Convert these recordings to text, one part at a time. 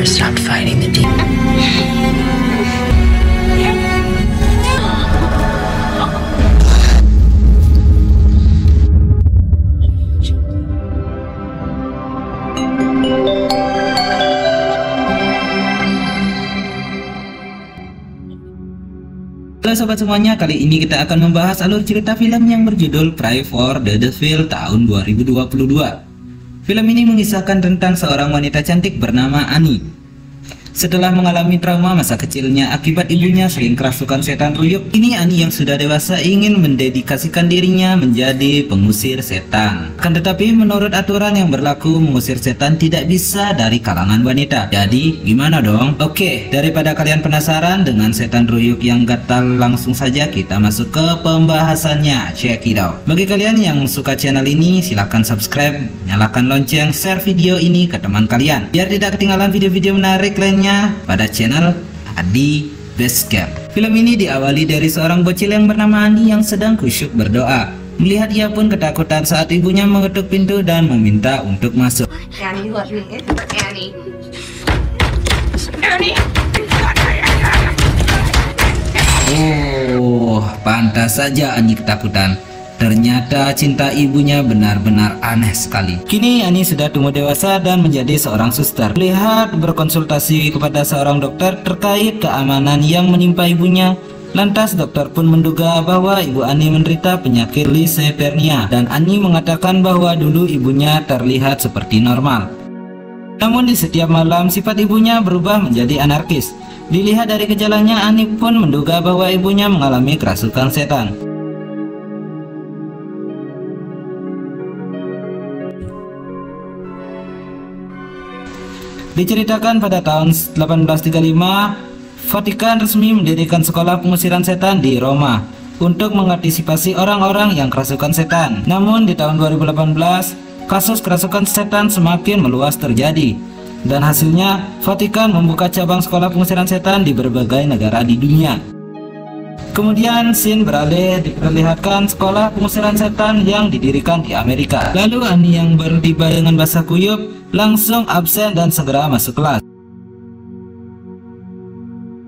never stopped fighting the demon. Halo sobat semuanya, kali ini kita akan membahas alur cerita film yang berjudul Pray for the Devil tahun 2022. Film ini mengisahkan tentang seorang wanita cantik bernama Annie. Setelah mengalami trauma masa kecilnya akibat ibunya sering kerasukan setan ruyuk, ini Annie yang sudah dewasa ingin mendedikasikan dirinya menjadi pengusir setan. Akan tetapi menurut aturan yang berlaku, mengusir setan tidak bisa dari kalangan wanita. Jadi gimana dong? Oke, daripada kalian penasaran dengan setan ruyuk yang gatal, langsung saja kita masuk ke pembahasannya. Check it out. Bagi kalian yang suka channel ini, silahkan subscribe, nyalakan lonceng, share video ini ke teman kalian biar tidak ketinggalan video-video menarik lainnya pada channel Adi Basecamp. Film ini diawali dari seorang bocil yang bernama Annie yang sedang khusyuk berdoa. Melihat ia pun ketakutan saat ibunya mengetuk pintu dan meminta untuk masuk. Annie, let me in. Annie. Annie. Oh, pantas saja Annie ketakutan. Ternyata cinta ibunya benar-benar aneh sekali. Kini Annie sudah tumbuh dewasa dan menjadi seorang suster. Melihat berkonsultasi kepada seorang dokter terkait keamanan yang menimpa ibunya, lantas dokter pun menduga bahwa ibu Annie menderita penyakit leukemia, dan Annie mengatakan bahwa dulu ibunya terlihat seperti normal. Namun di setiap malam sifat ibunya berubah menjadi anarkis. Dilihat dari gejalanya, Annie pun menduga bahwa ibunya mengalami kerasukan setan. Diceritakan pada tahun 1835, Vatikan resmi mendirikan sekolah pengusiran setan di Roma untuk mengantisipasi orang-orang yang kerasukan setan. Namun di tahun 2018, kasus kerasukan setan semakin meluas terjadi, dan hasilnya Vatikan membuka cabang sekolah pengusiran setan di berbagai negara di dunia. Kemudian scene beralih diperlihatkan sekolah pengusiran setan yang didirikan di Amerika. Lalu Annie yang baru tiba dengan basah kuyup langsung absen dan segera masuk kelas.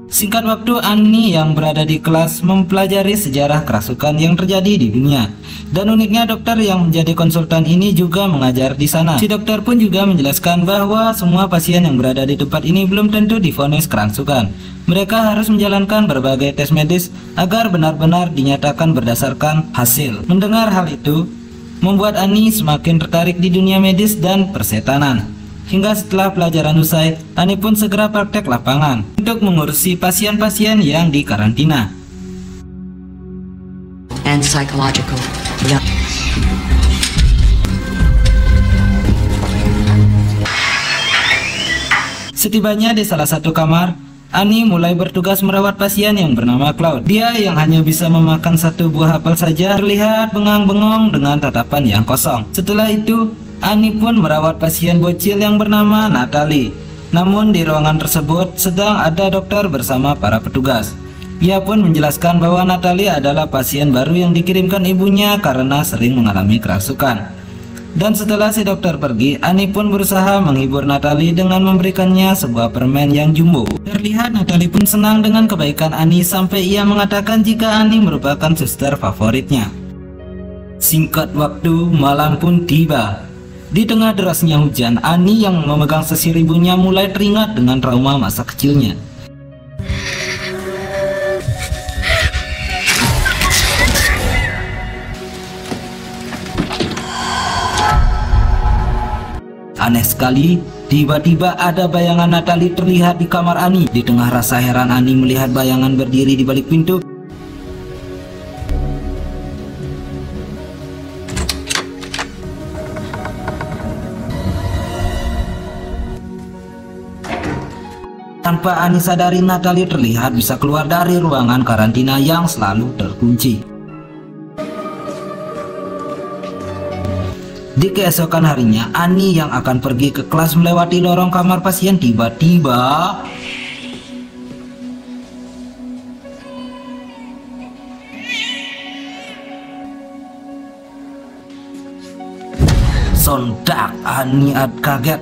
Singkat waktu, Annie yang berada di kelas mempelajari sejarah kerasukan yang terjadi di dunia. Dan uniknya dokter yang menjadi konsultan ini juga mengajar di sana. Si dokter pun juga menjelaskan bahwa semua pasien yang berada di tempat ini belum tentu divonis kerasukan. Mereka harus menjalankan berbagai tes medis agar benar-benar dinyatakan berdasarkan hasil. Mendengar hal itu membuat Annie semakin tertarik di dunia medis dan persetanan. Hingga setelah pelajaran usai, Annie pun segera praktek lapangan untuk mengurusi pasien-pasien yang dikarantina. And psychological. Yeah. Setibanya di salah satu kamar, Annie mulai bertugas merawat pasien yang bernama Claude. Dia yang hanya bisa memakan satu buah apel saja terlihat bengang-bengong dengan tatapan yang kosong. Setelah itu, Annie pun merawat pasien bocil yang bernama Natalie. Namun di ruangan tersebut sedang ada dokter bersama para petugas. Ia pun menjelaskan bahwa Natalie adalah pasien baru yang dikirimkan ibunya karena sering mengalami kerasukan. Dan setelah si dokter pergi, Annie pun berusaha menghibur Natalie dengan memberikannya sebuah permen yang jumbo. Terlihat Natalie pun senang dengan kebaikan Annie sampai ia mengatakan jika Annie merupakan suster favoritnya. Singkat waktu, malam pun tiba. Di tengah derasnya hujan, Annie yang memegang sisir ibunya mulai teringat dengan trauma masa kecilnya. Aneh sekali, tiba-tiba ada bayangan Natalie terlihat di kamar Annie. Di tengah rasa heran, Annie melihat bayangan berdiri di balik pintu. Tanpa Annie sadari, Natalie terlihat bisa keluar dari ruangan karantina yang selalu terkunci. Di keesokan harinya, Annie yang akan pergi ke kelas melewati lorong kamar pasien tiba-tiba sontak Annie kaget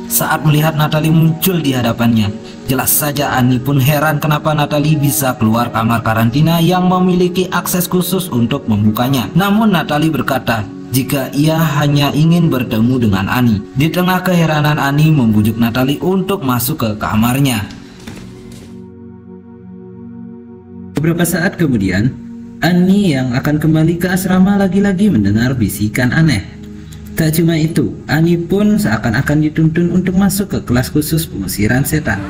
saat melihat Natalie muncul di hadapannya. Jelas saja Annie pun heran kenapa Natalie bisa keluar kamar karantina yang memiliki akses khusus untuk membukanya. Namun Natalie berkata jika ia hanya ingin bertemu dengan Annie. Di tengah keheranan, Annie membujuk Natalie untuk masuk ke kamarnya. Beberapa saat kemudian, Annie yang akan kembali ke asrama lagi-lagi mendengar bisikan aneh. Tak cuma itu, Annie pun seakan-akan dituntun untuk masuk ke kelas khusus pengusiran setan.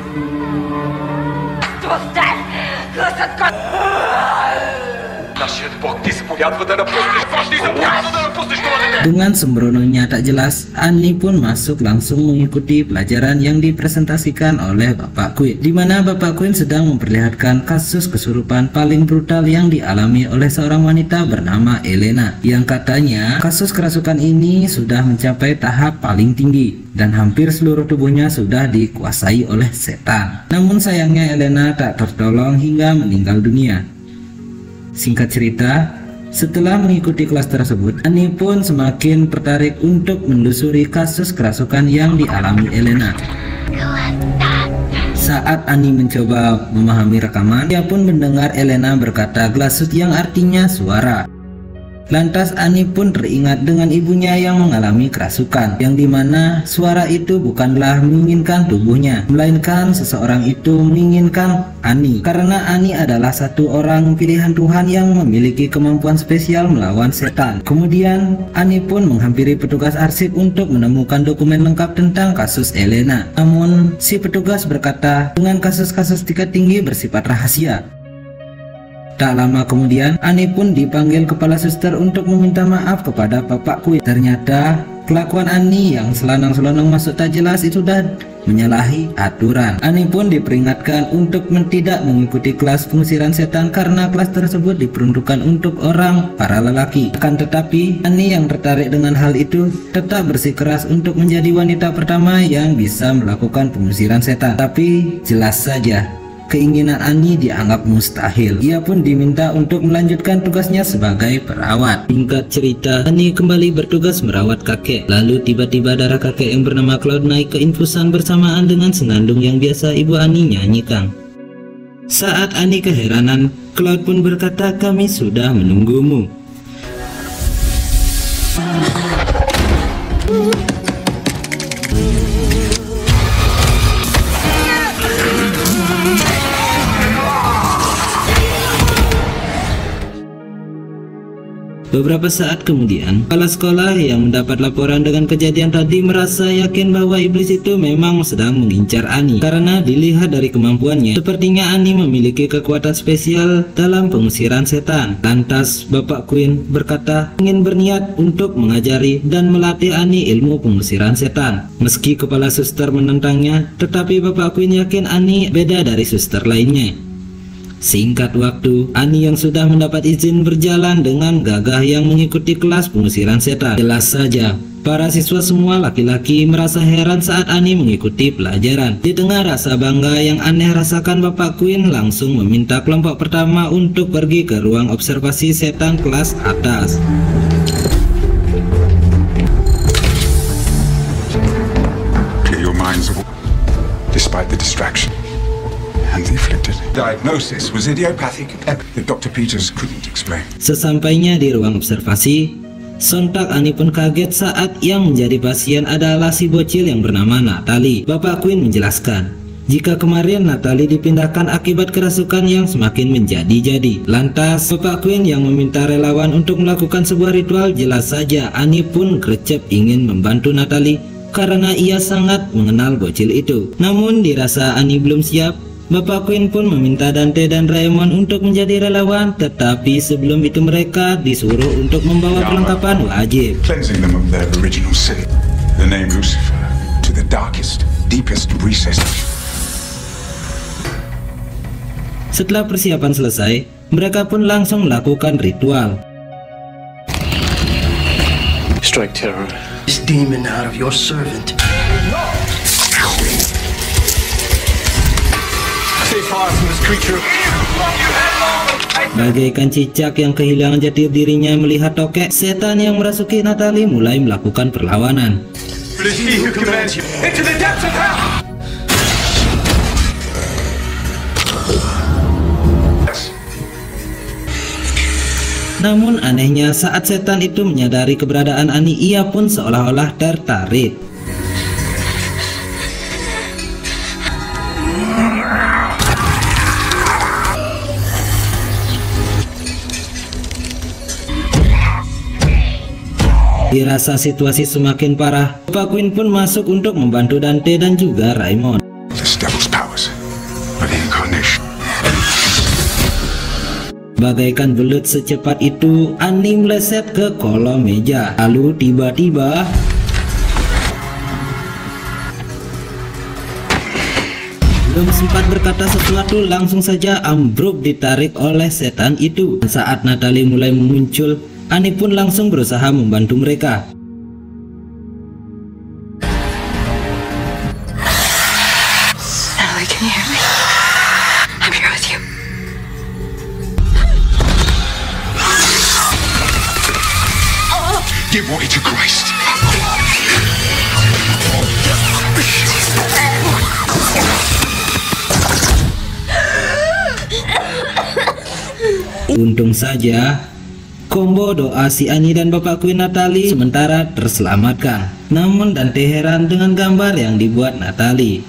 Dengan sembrononya tak jelas, Annie pun masuk langsung mengikuti pelajaran yang dipresentasikan oleh Bapak Quinn, di mana Bapak Quinn sedang memperlihatkan kasus kesurupan paling brutal yang dialami oleh seorang wanita bernama Elena, yang katanya kasus kerasukan ini sudah mencapai tahap paling tinggi dan hampir seluruh tubuhnya sudah dikuasai oleh setan. Namun sayangnya Elena tak tertolong hingga meninggal dunia. Singkat cerita, setelah mengikuti kelas tersebut, Annie pun semakin tertarik untuk menelusuri kasus kerasukan yang dialami Elena. Saat Annie mencoba memahami rekaman, dia pun mendengar Elena berkata glasut yang artinya suara. Lantas Annie pun teringat dengan ibunya yang mengalami kerasukan, yang dimana suara itu bukanlah menginginkan tubuhnya, melainkan seseorang itu menginginkan Annie, karena Annie adalah satu orang pilihan Tuhan yang memiliki kemampuan spesial melawan setan. Kemudian Annie pun menghampiri petugas arsip untuk menemukan dokumen lengkap tentang kasus Elena. Namun si petugas berkata dengan kasus-kasus tingkat tinggi bersifat rahasia. Tak lama kemudian, Annie pun dipanggil kepala suster untuk meminta maaf kepada Bapak Quinn. Ternyata kelakuan Annie yang selanang-selonong masuk tak jelas itu sudah menyalahi aturan. Annie pun diperingatkan untuk tidak mengikuti kelas pengusiran setan karena kelas tersebut diperuntukkan untuk orang para lelaki. Akan tetapi, Annie yang tertarik dengan hal itu tetap bersikeras untuk menjadi wanita pertama yang bisa melakukan pengusiran setan. Tapi jelas saja keinginan Annie dianggap mustahil. Ia pun diminta untuk melanjutkan tugasnya sebagai perawat. Singkat cerita, Annie kembali bertugas merawat kakek. Lalu tiba-tiba darah kakek yang bernama Cloud naik ke infusan bersamaan dengan senandung yang biasa ibu Annie nyanyikan. Saat Annie keheranan, Cloud pun berkata, "Kami sudah menunggumu." Beberapa saat kemudian, kepala sekolah yang mendapat laporan dengan kejadian tadi merasa yakin bahwa iblis itu memang sedang mengincar Annie. Karena dilihat dari kemampuannya, sepertinya Annie memiliki kekuatan spesial dalam pengusiran setan. Lantas Bapak Quinn berkata ingin berniat untuk mengajari dan melatih Annie ilmu pengusiran setan. Meski kepala suster menentangnya, tetapi Bapak Quinn yakin Annie beda dari suster lainnya. Singkat waktu, Annie yang sudah mendapat izin berjalan dengan gagah yang mengikuti kelas pengusiran setan. Jelas saja, para siswa semua laki-laki merasa heran saat Annie mengikuti pelajaran. Di tengah rasa bangga yang aneh rasakan, Bapak Quinn langsung meminta kelompok pertama untuk pergi ke ruang observasi setan kelas atas. Clear your minds despite the distraction. Diagnosis was idiopathic that Dr. Peters couldn't explain. Sesampainya di ruang observasi, sontak Annie pun kaget saat yang menjadi pasien adalah si bocil yang bernama Natalie. Bapak Quinn menjelaskan jika kemarin Natalie dipindahkan akibat kerasukan yang semakin menjadi-jadi. Lantas Bapak Quinn yang meminta relawan untuk melakukan sebuah ritual. Jelas saja Annie pun gercep ingin membantu Natalie karena ia sangat mengenal bocil itu. Namun dirasa Annie belum siap, Bapak Quinn pun meminta Dante dan Raymond untuk menjadi relawan, tetapi sebelum itu mereka disuruh untuk membawa perlengkapan wajib. Cleansing them of their original sin, the name Lucifer, to the darkest, deepest recesses. Setelah persiapan selesai, mereka pun langsung melakukan ritual. Strike terror. This demon out of your servant. Bagaikan cicak yang kehilangan jati dirinya melihat tokek, setan yang merasuki Natalie mulai melakukan perlawanan. It is he who commands you into the depths of hell! Namun anehnya saat setan itu menyadari keberadaan Annie, ia pun seolah-olah tertarik. Dirasa situasi semakin parah, Bapak Quinn pun masuk untuk membantu Dante dan juga Raymond. This devil's powers are the incarnation. Bagaikan belut secepat itu, Annie meleset ke kolong meja. Lalu tiba-tiba belum sempat berkata sesuatu, langsung saja ambruk ditarik oleh setan itu. Saat Natalie mulai muncul, Annie pun langsung berusaha membantu mereka. Natalie, can you hear me? I'm here with you. Give way to Christ. Untung saja combo doa si Annie dan Bapak Quinn Natalie sementara terselamatkan. Namun Dante heran dengan gambar yang dibuat Natalie.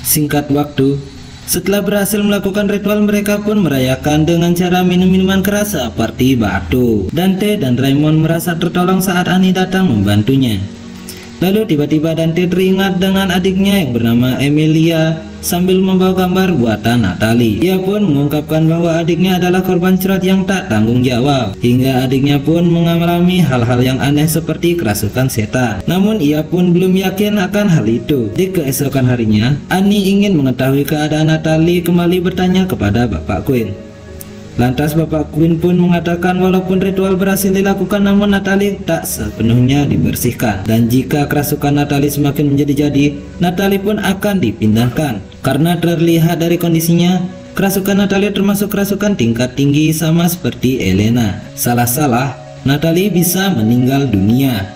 Singkat waktu, setelah berhasil melakukan ritual, mereka pun merayakan dengan cara minum minuman keras seperti batu. Dante dan Raymond merasa tertolong saat Annie datang membantunya. Lalu tiba-tiba Dante teringat dengan adiknya yang bernama Emilia sambil membawa gambar buatan Natalie. Ia pun mengungkapkan bahwa adiknya adalah korban curhat yang tak tanggung jawab, hingga adiknya pun mengalami hal-hal yang aneh seperti kerasukan setan. Namun ia pun belum yakin akan hal itu. Di keesokan harinya, Annie ingin mengetahui keadaan Natalie, kembali bertanya kepada Bapak Quinn. Lantas Bapak Quinn pun mengatakan walaupun ritual berhasil dilakukan, namun Natalie tak sepenuhnya dibersihkan. Dan jika kerasukan Natalie semakin menjadi-jadi, Natalie pun akan dipindahkan. Karena terlihat dari kondisinya, kerasukan Natalie termasuk kerasukan tingkat tinggi sama seperti Elena. Salah-salah, Natalie bisa meninggal dunia.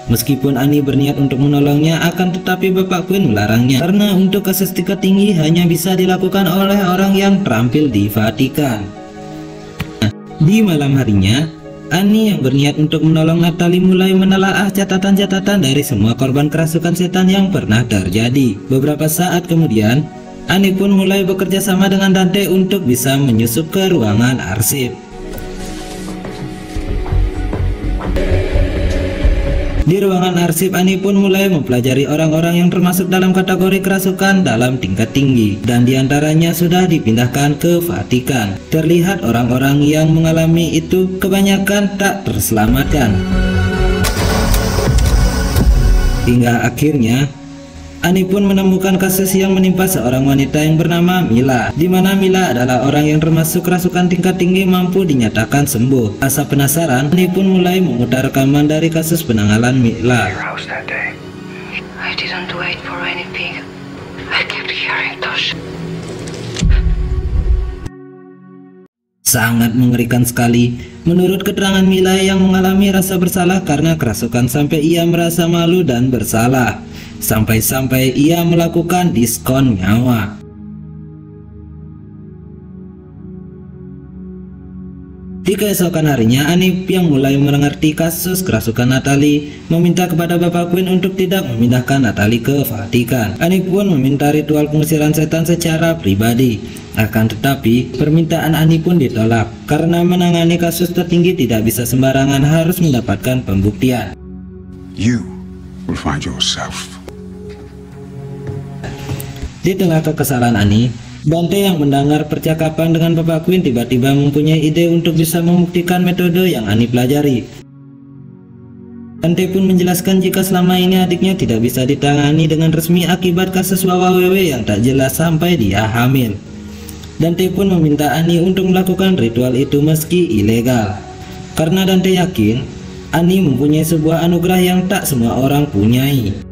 Meskipun Annie berniat untuk menolongnya, akan tetapi Bapak Quinn melarangnya. Karena untuk kasus tingkat tinggi hanya bisa dilakukan oleh orang yang terampil di Vatikan. Di malam harinya, Annie yang berniat untuk menolong Natalie mulai menelaah catatan-catatan dari semua korban kerasukan setan yang pernah terjadi. Beberapa saat kemudian, Annie pun mulai bekerja sama dengan Dante untuk bisa menyusup ke ruangan arsip. Di ruangan arsip, Annie pun mulai mempelajari orang-orang yang termasuk dalam kategori kerasukan dalam tingkat tinggi, dan diantaranya sudah dipindahkan ke Vatikan. Terlihat orang-orang yang mengalami itu kebanyakan tak terselamatkan. Hingga akhirnya Annie pun menemukan kasus yang menimpa seorang wanita yang bernama Mila, di mana Mila adalah orang yang termasuk kerasukan tingkat tinggi mampu dinyatakan sembuh. Rasa penasaran, Annie pun mulai memutar rekaman dari kasus penanggalan Mila. I didn't wait for anything. I kept hearing those. Sangat mengerikan sekali. Menurut keterangan Mila yang mengalami rasa bersalah karena kerasukan sampai ia merasa malu dan bersalah. Sampai-sampai ia melakukan diskon nyawa. Di keesokan harinya, Annie yang mulai mengerti kasus kerasukan Natalie meminta kepada Bapak Quinn untuk tidak memindahkan Natalie ke Vatikan. Annie pun meminta ritual pengusiran setan secara pribadi. Akan tetapi, permintaan Annie pun ditolak karena menangani kasus tertinggi tidak bisa sembarangan, harus mendapatkan pembuktian. You will find yourself. Di tengah kekesalan Annie, Dante yang mendengar percakapan dengan Bapak Quinn tiba-tiba mempunyai ide untuk bisa membuktikan metode yang Annie pelajari. Dante pun menjelaskan jika selama ini adiknya tidak bisa ditangani dengan resmi akibat kasus wawawewe yang tak jelas sampai dia hamil. Dante pun meminta Annie untuk melakukan ritual itu meski ilegal, karena Dante yakin Annie mempunyai sebuah anugerah yang tak semua orang punyai.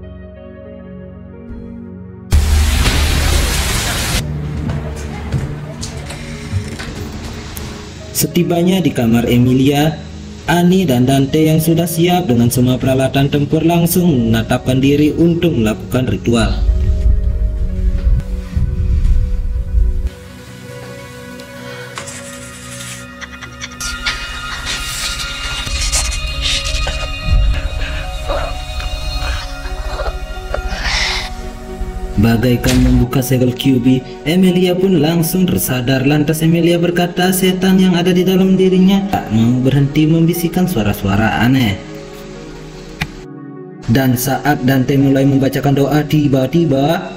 Setibanya di kamar Emilia, Annie dan Dante yang sudah siap dengan semua peralatan tempur langsung menetapkan diri untuk melakukan ritual. Bagaikan membuka segel QB, Emilia pun langsung tersadar. Lantas Emilia berkata setan yang ada di dalam dirinya tak mau berhenti membisikkan suara-suara aneh. Dan saat Dante mulai membacakan doa, tiba-tiba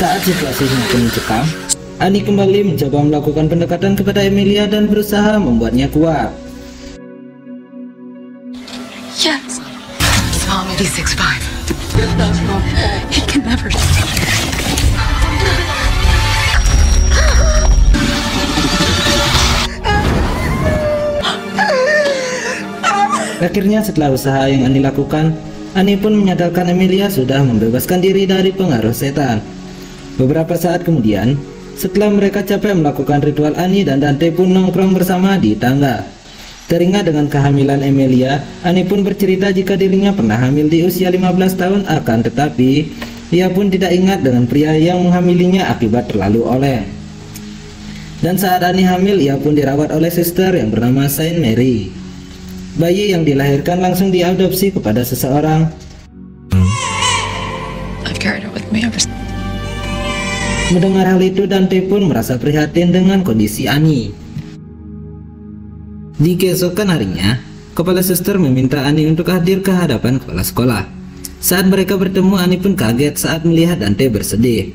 saat situasi semakin mencekam, Annie kembali mencoba melakukan pendekatan kepada Emilia dan berusaha membuatnya kuat. Yes. Mom, he's 6'5". He can never. Akhirnya setelah usaha yang Annie lakukan, Annie pun menyadarkan Emilia sudah membebaskan diri dari pengaruh setan. Beberapa saat kemudian, setelah mereka capek melakukan ritual, Annie dan Dante pun nongkrong bersama di tangga. Teringat dengan kehamilan Emilia, Annie pun bercerita jika dirinya pernah hamil di usia 15 tahun, akan tetapi ia pun tidak ingat dengan pria yang menghamilinya akibat terlalu oleh. Dan saat Annie hamil, ia pun dirawat oleh suster yang bernama Saint Mary. Bayi yang dilahirkan langsung diadopsi kepada seseorang. I've carried her with me ever since. Mendengar hal itu, Dante pun merasa prihatin dengan kondisi Annie. Di keesokan harinya, kepala suster meminta Annie untuk hadir ke hadapan kepala sekolah. Saat mereka bertemu, Annie pun kaget saat melihat Dante bersedih.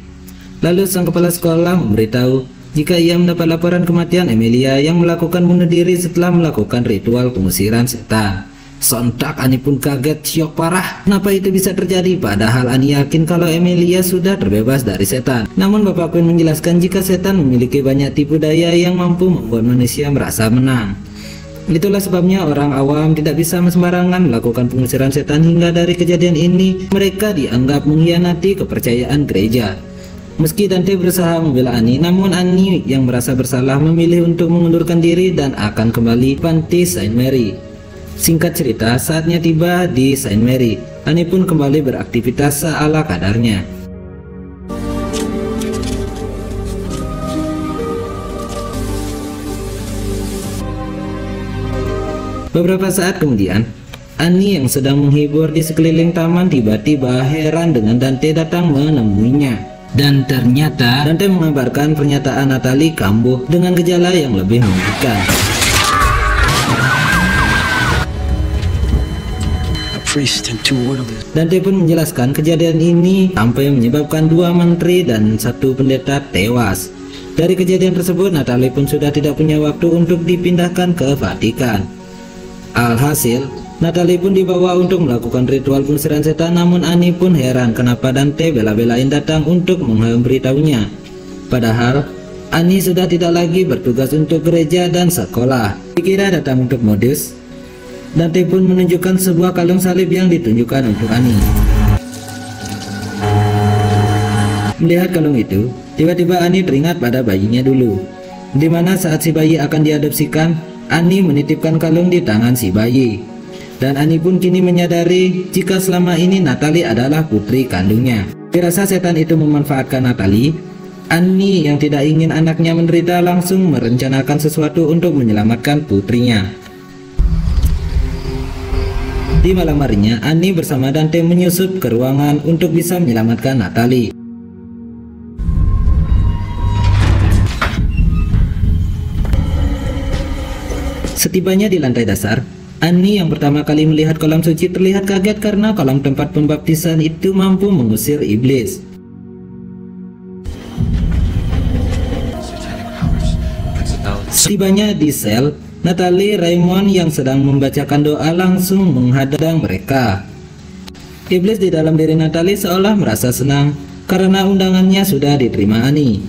Lalu sang kepala sekolah memberitahu jika ia mendapat laporan kematian Emilia yang melakukan bunuh diri setelah melakukan ritual pengusiran setan. Sontak Annie pun kaget, syok parah. Kenapa itu bisa terjadi? Padahal Annie yakin kalau Emilia sudah terbebas dari setan. Namun Bapak Quinn menjelaskan jika setan memiliki banyak tipu daya yang mampu membuat manusia merasa menang. Itulah sebabnya orang awam tidak bisa sembarangan melakukan pengusiran setan. Hingga dari kejadian ini mereka dianggap mengkhianati kepercayaan gereja. Meski Dante berusaha membela Annie, namun Annie yang merasa bersalah memilih untuk mengundurkan diri dan akan kembali panti Saint Mary. Singkat cerita, saatnya tiba di Saint Mary, Annie pun kembali beraktivitas seala kadarnya. Beberapa saat kemudian, Annie yang sedang menghibur di sekeliling taman tiba-tiba heran dengan Dante datang menemuinya. Dan ternyata Dante mengabarkan pernyataan Natalie kambuh dengan gejala yang lebih mengerikan. Dante pun menjelaskan kejadian ini sampai menyebabkan 2 menteri dan 1 pendeta tewas. Dari kejadian tersebut, Natalie pun sudah tidak punya waktu untuk dipindahkan ke Vatikan. Alhasil, Natalie pun dibawa untuk melakukan ritual pengusiran setan. Namun Annie pun heran kenapa Dante bela-belain datang untuk memberitahunya. Padahal Annie sudah tidak lagi bertugas untuk gereja dan sekolah. Dikira datang untuk modus, Dante pun menunjukkan sebuah kalung salib yang ditunjukkan untuk Annie. Melihat kalung itu, tiba-tiba Annie teringat pada bayinya dulu, di mana saat si bayi akan diadopsikan, Annie menitipkan kalung di tangan si bayi. Dan Annie pun kini menyadari jika selama ini Natalie adalah putri kandungnya. Dirasa setan itu memanfaatkan Natalie, Annie yang tidak ingin anaknya menderita langsung merencanakan sesuatu untuk menyelamatkan putrinya. Di malam harinya, Annie bersama Dante menyusup ke ruangan untuk bisa menyelamatkan Natalie. Setibanya di lantai dasar, Annie yang pertama kali melihat kolam suci terlihat kaget karena kolam tempat pembaptisan itu mampu mengusir iblis. Setibanya di sel, Natalie Raymond yang sedang membacakan doa langsung menghadang mereka. Iblis di dalam diri Natalie seolah merasa senang karena undangannya sudah diterima Annie.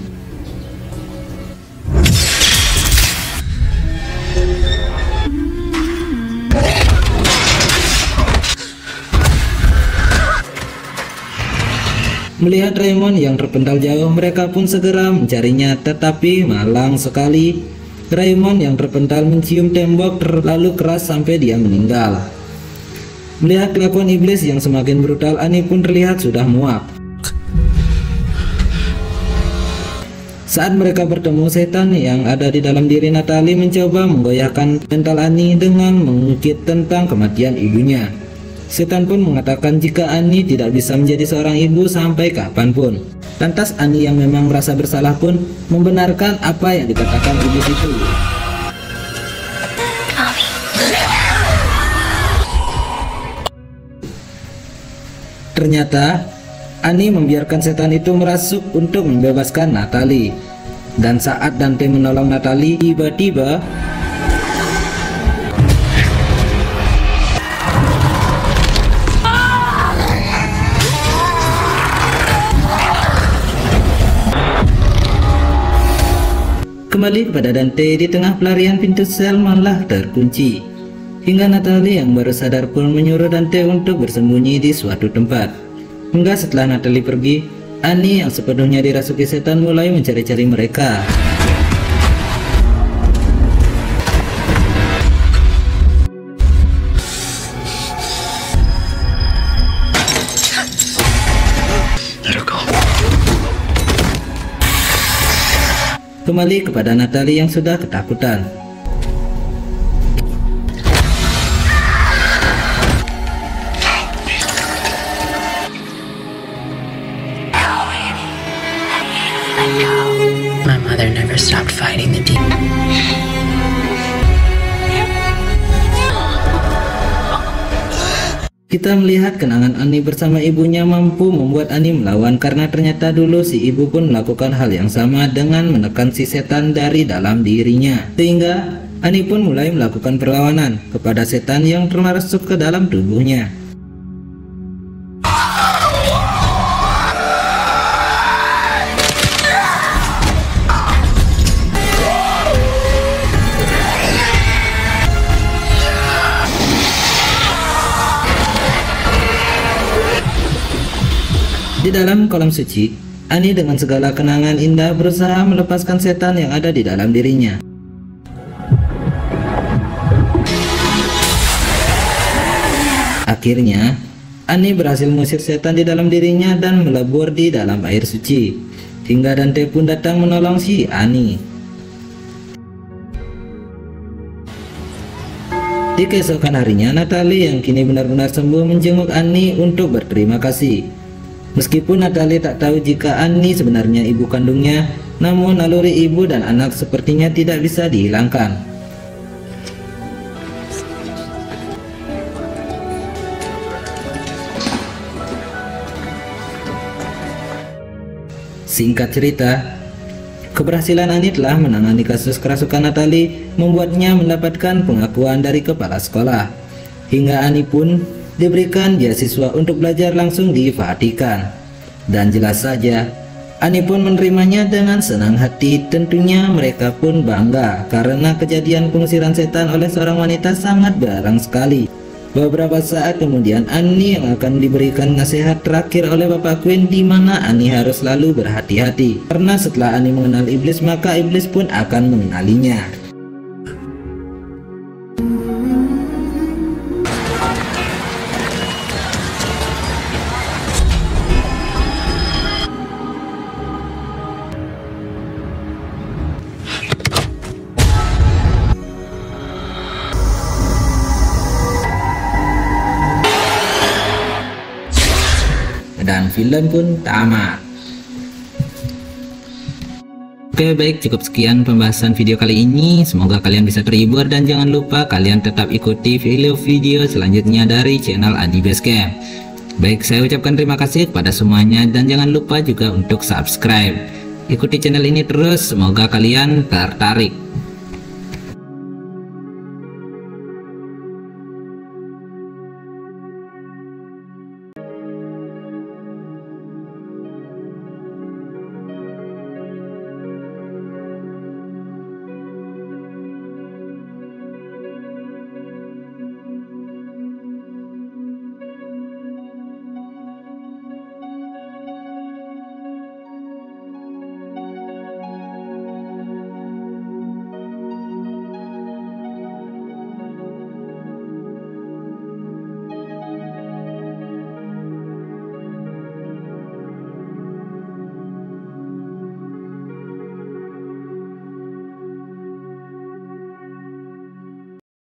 Melihat Raymond yang terpental jauh, mereka pun segera mencarinya, tetapi malang sekali. Raymond yang terpental mencium tembok terlalu keras sampai dia meninggal. Melihat kelakuan iblis yang semakin brutal, Annie pun terlihat sudah muak. Saat mereka bertemu, setan yang ada di dalam diri Natalie mencoba menggoyahkan mental Annie dengan mengungkit tentang kematian ibunya. Setan pun mengatakan jika Annie tidak bisa menjadi seorang ibu sampai kapanpun. Lantas Annie yang memang merasa bersalah pun membenarkan apa yang dikatakan iblis itu. Ternyata Annie membiarkan setan itu merasuk untuk membebaskan Natalie. Dan saat Dante menolong Natalie, tiba-tiba kembali kepada Dante. Di tengah pelarian, pintu sel malah terkunci. Hingga Natalie yang baru sadar pun menyuruh Dante untuk bersembunyi di suatu tempat. Hingga setelah Natalie pergi, Annie yang sepenuhnya dirasuki setan mulai mencari-cari mereka. Kembali kepada Natalie yang sudah ketakutan. My mother never stopped fighting the demon. Kita melihat kenangan Annie bersama ibunya mampu membuat Annie melawan, karena ternyata dulu si ibu pun melakukan hal yang sama dengan menekan si setan dari dalam dirinya. Sehingga Annie pun mulai melakukan perlawanan kepada setan yang termasuk ke dalam tubuhnya. Di dalam kolam suci, Annie dengan segala kenangan indah berusaha melepaskan setan yang ada di dalam dirinya. Akhirnya, Annie berhasil mengusir setan di dalam dirinya dan melebur di dalam air suci. Hingga Dante pun datang menolong si Annie. Di keesokan harinya, Natalie yang kini benar-benar sembuh menjenguk Annie untuk berterima kasih. Meskipun Natalie tak tahu jika Annie sebenarnya ibu kandungnya, namun naluri ibu dan anak sepertinya tidak bisa dihilangkan. Singkat cerita, keberhasilan Annie telah menangani kasus kerasukan Natalie membuatnya mendapatkan pengakuan dari kepala sekolah. Hingga Annie pun diberikan beasiswa untuk belajar langsung di Vatikan. Dan jelas saja, Annie pun menerimanya dengan senang hati. Tentunya mereka pun bangga karena kejadian pengusiran setan oleh seorang wanita sangat garang sekali. Beberapa saat kemudian, Annie yang akan diberikan nasihat terakhir oleh Bapak Quinn, di mana Annie harus selalu berhati-hati. Karena setelah Annie mengenal iblis, maka iblis pun akan mengenalinya. Dan film pun tamat. Oke, baik, cukup sekian pembahasan video kali ini. Semoga kalian bisa terhibur dan jangan lupa kalian tetap ikuti video-video selanjutnya dari channel Adi Basecamp. Baik, saya ucapkan terima kasih kepada semuanya dan jangan lupa juga untuk subscribe. Ikuti channel ini terus, semoga kalian tertarik.